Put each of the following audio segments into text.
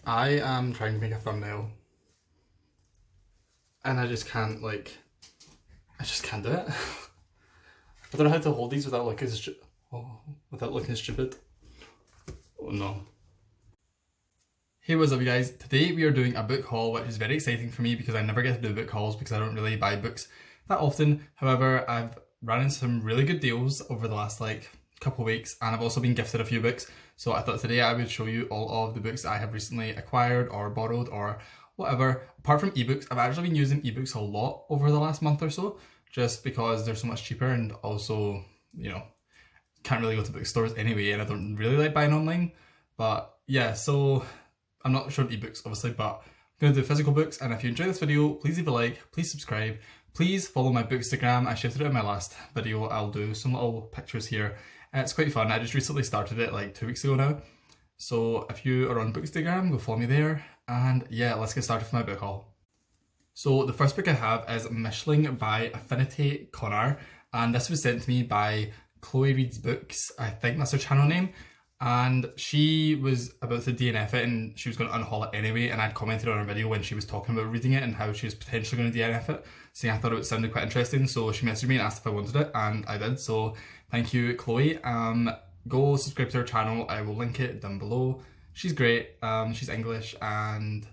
I am trying to make a thumbnail and I just can't do it. I don't know how to hold these without looking stupid. Oh no. Hey, what's up you guys? Today we are doing a book haul, which is very exciting for me because I never get to do book hauls because I don't really buy books that often. However, I've ran into some really good deals over the last couple of weeks, and I've also been gifted a few books. So I thought today I would show you all of the books I have recently acquired or borrowed or whatever. Apart from ebooks, I've actually been using ebooks a lot over the last month or so, just because they're so much cheaper, and also, you know, can't really go to bookstores anyway, and I don't really like buying online. But yeah, so I'm not sure of ebooks obviously, but I'm going to do physical books. And if you enjoy this video, please leave a like, please subscribe, please follow my Bookstagram. I shifted it in my last video. I'll do some little pictures here. It's quite fun. I just recently started it like 2 weeks ago now. So if you are on Bookstagram, go follow me there. And yeah, let's get started with my book haul. So the first book I have is Mishling by Affinity Connor, and this was sent to me by Chloe Reads Books. I think that's her channel name. And she was about to DNF it, and she was going to unhaul it anyway, and I'd commented on her video when she was talking about reading it and how she was potentially going to DNF it, saying I thought it sounded quite interesting. So she messaged me and asked if I wanted it, and I did. So thank you, Chloe. Go subscribe to her channel. I will link it down below. She's great. She's English, and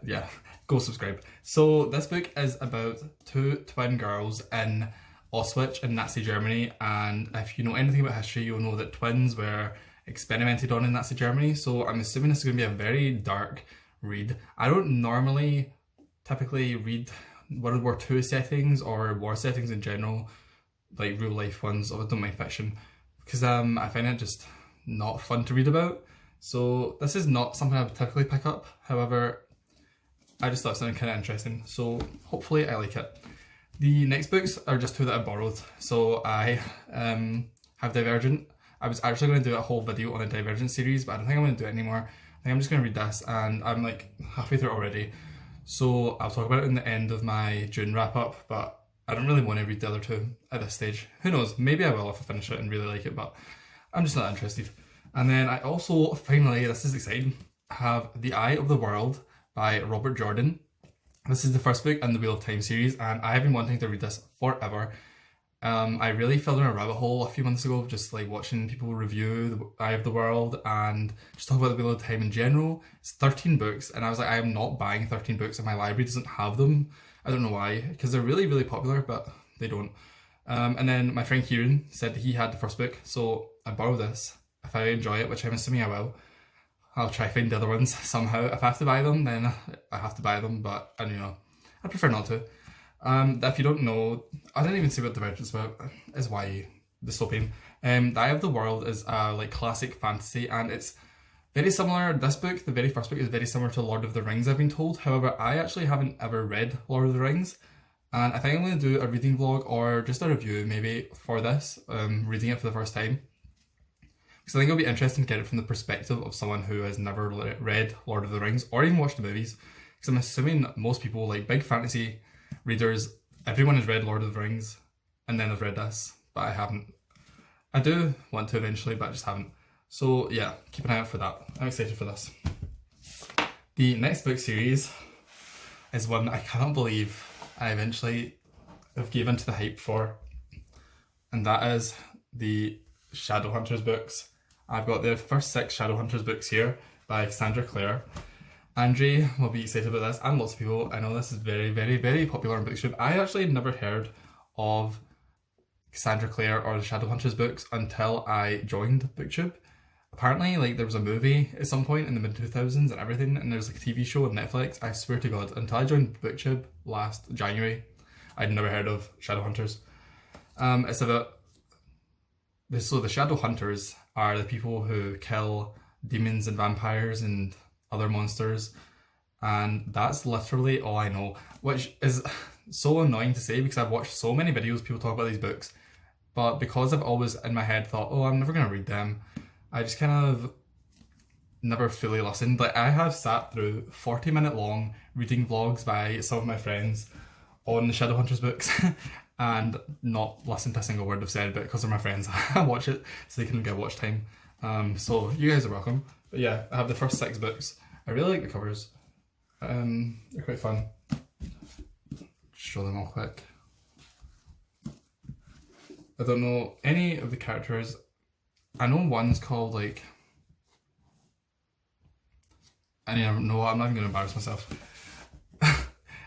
yeah, go subscribe. So this book is about two twin girls in Auschwitz in Nazi Germany, and if you know anything about history, you'll know that twins were experimented on in Nazi Germany. So I'm assuming this is going to be a very dark read. I don't normally typically read World War II settings or war settings in general, like real life ones. I don't mind fiction because I find it just not fun to read about. So this is not something I would typically pick up. However, I just thought it sounded kind of interesting, so hopefully I like it. The next books are just two that I borrowed. So I have Divergent. I was actually going to do a whole video on a Divergent series, but I don't think I'm going to do it anymore. I think I'm just going to read this, and I'm like halfway through it already. So I'll talk about it in the end of my June wrap up, but I don't really want to read the other two at this stage. Who knows, maybe I will if I finish it and really like it, but I'm just not interested. And then I also, finally, this is exciting, have The Eye of the World by Robert Jordan. This is the first book in the Wheel of Time series, and I have been wanting to read this forever. I really fell down a rabbit hole a few months ago, just like watching people review The Eye of the World and just talk about the Wheel of Time in general. It's 13 books, and I was like, I am not buying 13 books, and my library doesn't have them. I don't know why, because they're really, really popular, but they don't. And then my friend Kieran said he had the first book, so I borrowed this. If I enjoy it, which I'm assuming I will, I'll try to find the other ones somehow. If I have to buy them, then I have to buy them, but I prefer not to. If you don't know, I didn't even say what Divergent's about. Is YA dystopian. The Eye of the World is a classic fantasy, and it's very similar. This book, the very first book, is very similar to Lord of the Rings, I've been told. However, I actually haven't ever read Lord of the Rings, and I think I'm going to do a reading vlog or just a review maybe for this, reading it for the first time. So I think it'll be interesting to get it from the perspective of someone who has never read Lord of the Rings or even watched the movies. Because I'm assuming most people, like big fantasy readers, everyone has read Lord of the Rings and then I've read this, but I haven't. I do want to eventually, but I just haven't. So yeah, keep an eye out for that. I'm excited for this. The next book series is one I cannot believe I eventually have given to the hype for, and that is the Shadowhunters books. I've got the first 6 Shadowhunters books here by Cassandra Clare. Andre will be excited about this, and lots of people. I know this is very, very, very popular on BookTube. I actually had never heard of Cassandra Clare or the Shadowhunters books until I joined BookTube. Apparently, there was a movie at some point in the mid-2000s and everything, and there's a TV show on Netflix. I swear to God, until I joined BookTube last January, I'd never heard of Shadowhunters. It's about so the Shadowhunters are the people who kill demons and vampires and other monsters, and that's literally all I know, which is so annoying to say because I've watched so many videos people talk about these books, but because I've always in my head thought, oh, I'm never going to read them, I just kind of never fully listened. I have sat through 40-minute long reading vlogs by some of my friends on the Shadowhunters books and not listen to a single word I've said, but because they're my friends, I watch it so they can get watch time. So you guys are welcome. But yeah, I have the first 6 books. I really like the covers. They're quite fun. Just show them all quick. I don't know any of the characters. I know one's called like... I don't know what, I'm not even going to embarrass myself.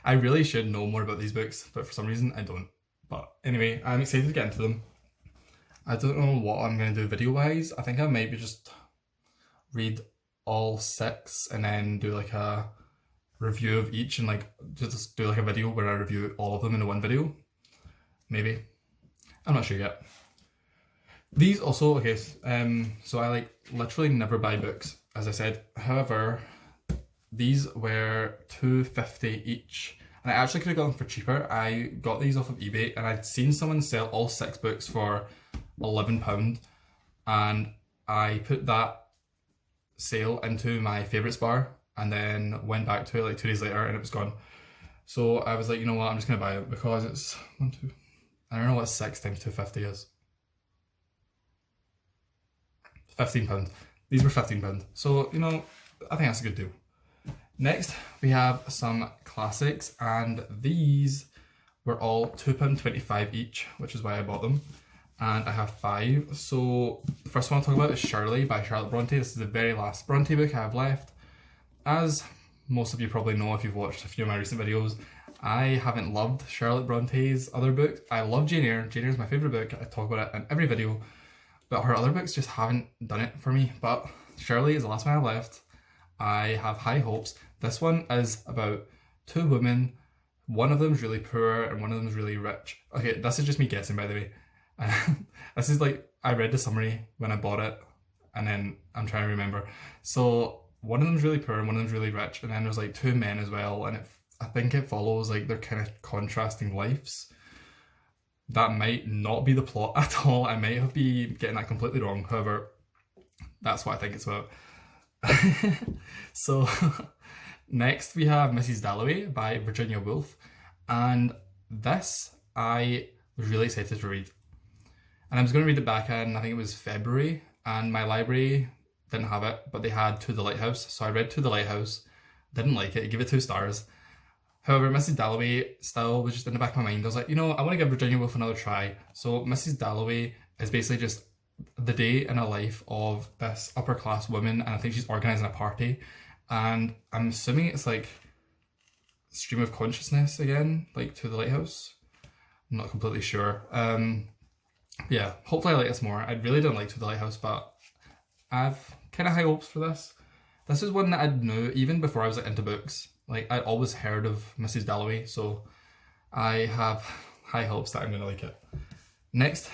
I really should know more about these books, but for some reason I don't. But anyway, I'm excited to get into them. I don't know what I'm going to do video-wise. I think I might be just read all 6 and then do like a review of each and like just do like a video where I review all of them in one video. Maybe. I'm not sure yet. These also, okay, so I like literally never buy books, as I said. However, these were $2.50 each. And I actually could have got them for cheaper. I got these off of eBay and I'd seen someone sell all 6 books for £11. And I put that sale into my favourites bar and then went back to it like 2 days later and it was gone. So I was like, you know what, I'm just going to buy it because it's I don't know what 6 times 250 is. £15. These were £15. So, you know, I think that's a good deal. Next, we have some classics, and these were all £2.25 each, which is why I bought them. And I have 5. So the first one I'll talk about is Shirley by Charlotte Bronte. This is the very last Bronte book I have left. As most of you probably know if you've watched a few of my recent videos, I haven't loved Charlotte Bronte's other books. I love Jane Eyre. Jane Eyre is my favourite book. I talk about it in every video. But her other books just haven't done it for me. But Shirley is the last one I left. I have high hopes. This one is about 2 women. One of them's really poor and one of them's really rich. Okay, this is just me guessing, by the way. This is like, I read the summary when I bought it and then I'm trying to remember. So one of them's really poor and one of them's really rich, and then there's like 2 men as well, and I think it follows like their kind of contrasting lives. That might not be the plot at all. I might have been getting that completely wrong. However, that's what I think it's about. So next we have Mrs. Dalloway by Virginia Woolf, and this I was really excited to read. And I was going to read it back in, I think it was February, and my library didn't have it, but they had To the Lighthouse. So I read To the Lighthouse, didn't like it, gave it 2 stars. However, Mrs. Dalloway still was just in the back of my mind. I was like, you know, I want to give Virginia Woolf another try. So Mrs. Dalloway is basically just the day in a life of this upper class woman, and I think she's organising a party. And I'm assuming it's like stream of consciousness again, like To the Lighthouse. I'm not completely sure. Yeah, hopefully I like this more. I really don't like To the Lighthouse, but I've kind of high hopes for this. This is one that I knew even before I was like, into books. Like, I'd always heard of Mrs. Dalloway, so I have high hopes that I'm going to like it. Next,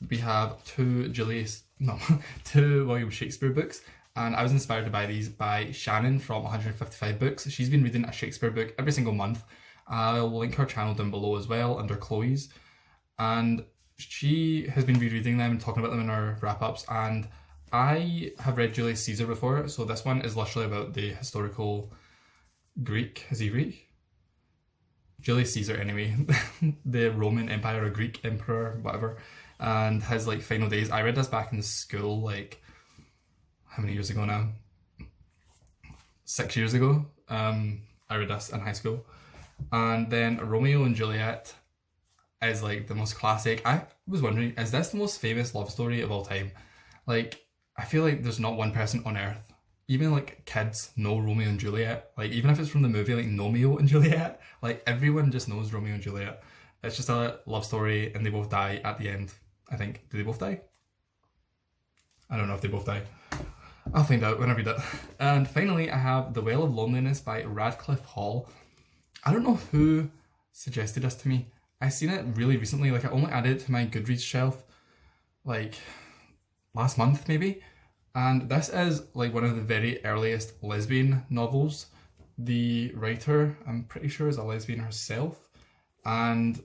we have 2 William Shakespeare books, and I was inspired to buy these by Shannon from 155 Books. She's been reading a Shakespeare book every single month. I'll link her channel down below as well, under Chloe's. And she has been rereading them and talking about them in her wrap-ups, and I have read Julius Caesar before, so this one is literally about the historical Greek, is he Greek? Julius Caesar anyway, the Roman Empire or Greek Emperor, whatever, and his like final days. I read this back in school, like, how many years ago now? 6 years ago. I read this in high school. And then Romeo and Juliet is like the most classic. I was wondering, is this the most famous love story of all time? Like, I feel like there's not one person on earth, even like kids know Romeo and Juliet. Like, even if it's from the movie like Romeo and Juliet, like everyone just knows Romeo and Juliet. It's just a love story and they both die at the end, I think. Do they both die? I don't know if they both die. I'll find out when I read it. And finally, I have The Well of Loneliness by Radcliffe Hall. I don't know who suggested this to me. I seen it really recently. Like, I only added it to my Goodreads shelf like last month maybe. And this is like one of the very earliest lesbian novels. The writer, I'm pretty sure, is a lesbian herself. And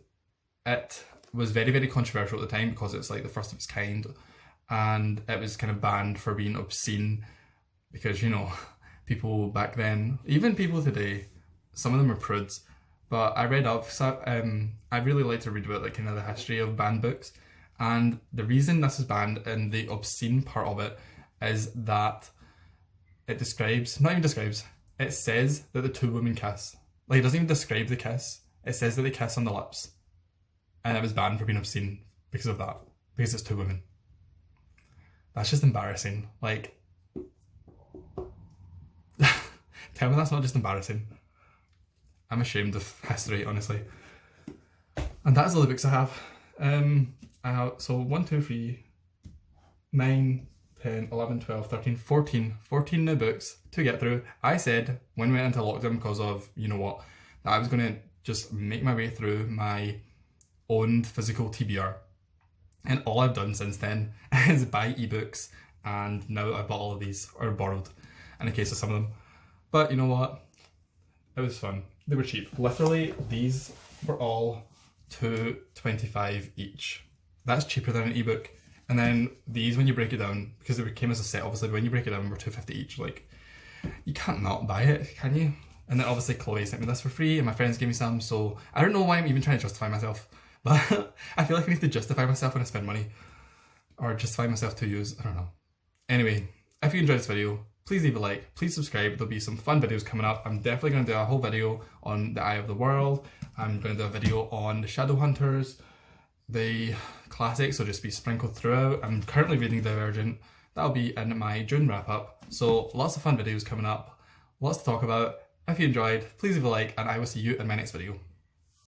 it was very, very controversial at the time because it's like the first of its kind. And it was kind of banned for being obscene because, you know, people back then, even people today, some of them are prudes. But I read up, so I really like to read about like kind of the history of banned books. And the reason this is banned and the obscene part of it is that it describes, not even describes, it says that the two women kiss. Like, it doesn't even describe the kiss. It says that they kiss on the lips. And it was banned for being obscene because of that. Because it's two women. That's just embarrassing. Like, tell me that's not just embarrassing. I'm ashamed of history, honestly. And that's all the books I have. So 1, 2, 3, 9, 10, 11, 12, 13, 14 new books to get through. I said when we went into lockdown, because of, you know what, that I was going to just make my way through my owned physical TBR. And all I've done since then is buy ebooks, and now I bought all of these, or borrowed, in the case of some of them. But you know what? It was fun. They were cheap. Literally, these were all $2.25 each. That's cheaper than an ebook. And then these, when you break it down, because they came as a set, obviously, but when you break it down, were $2.50 each. Like, you can't not buy it, can you? And then obviously Chloe sent me this for free, and my friends gave me some, so I don't know why I'm even trying to justify myself. But I feel like I need to justify myself when I spend money. Or justify myself to use, I don't know. Anyway, if you enjoyed this video, please leave a like, please subscribe. There'll be some fun videos coming up. I'm definitely going to do a whole video on the Eye of the World. I'm going to do a video on the Shadowhunters, the classics will just be sprinkled throughout. I'm currently reading Divergent. That'll be in my June wrap up. So lots of fun videos coming up, lots to talk about. If you enjoyed, please leave a like, and I will see you in my next video.